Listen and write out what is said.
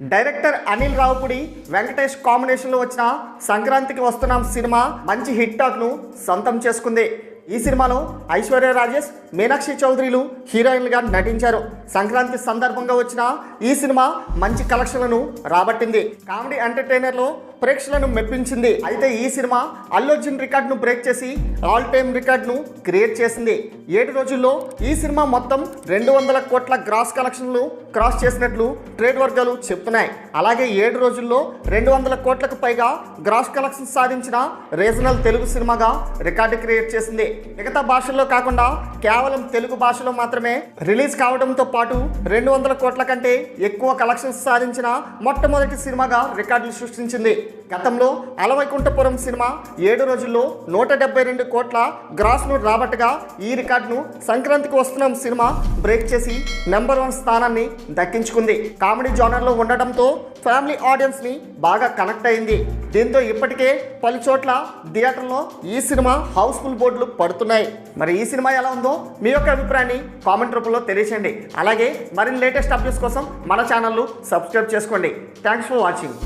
Director Anil Ravipudi Venkatesh కాంబినేషన్లో వచ్చిన సంక్రాంతికి వస్తున్నాం సినిమా మంచి హిట్ టాక్ను సొంతం చేసుకుంది. ఈ సినిమాలో ఐశ్వర్య రాజేష్, మీనాక్షి చౌదరిలు హీరోయిన్లుగా నటించారు. సంక్రాంతి సందర్భంగా వచ్చిన ఈ సినిమా మంచి కలెక్షన్లను రాబట్టింది. కామెడీ ఎంటర్టైనర్లో ప్రేక్షకులను మెప్పించింది. అయితే ఈ సినిమా అల్లు అర్జున్ రికార్డును బ్రేక్ చేసి ఆల్ టైమ్ రికార్డును క్రియేట్ చేసింది. 7 రోజుల్లో ఈ సినిమా మొత్తం 200 కోట్ల గ్రాస్ కలెక్షన్లు క్రాస్ చేసినట్లు ట్రేడ్ వర్గాలు చెప్తున్నాయి. అలాగే 7 రోజుల్లో 200 కోట్లకు పైగా గ్రాస్ కలెక్షన్ సాధించిన రీజనల్ తెలుగు సినిమాగా రికార్డు క్రియేట్ చేసింది. మిగతా భాషల్లో కాకుండా కేవలం తెలుగు భాషలో మాత్రమే రిలీజ్ కావడంతో పాటు 200 కోట్ల కంటే ఎక్కువ కలెక్షన్స్ సాధించిన మొట్టమొదటి సినిమాగా రికార్డులు సృష్టించింది. గతంలో అలవైకుంఠపురం సినిమా 7 రోజుల్లో 172 కోట్ల గ్రాస్ను రాబట్టగా ఈ రికార్డును సంక్రాంతికి వస్తున్నాం సినిమా బ్రేక్ చేసి నెంబర్ 1 స్థానాన్ని దక్కించుకుంది. కామెడీ జోనర్లో ఉండడంతో ఫ్యామిలీ ఆడియన్స్ని బాగా కనెక్ట్ అయింది. దీంతో ఇప్పటికే పలు చోట్ల థియేటర్లో ఈ సినిమా హౌస్ఫుల్ బోర్డులు పడుతున్నాయి. మరి ఈ సినిమా ఎలా ఉందో మీ యొక్క అభిప్రాయాన్ని కామెంట్ రూపంలో తెలియచేయండి. అలాగే మరిన్ని లేటెస్ట్ అప్డేట్స్ కోసం మన ఛానల్ను సబ్స్క్రైబ్ చేసుకోండి. Thanks for watching.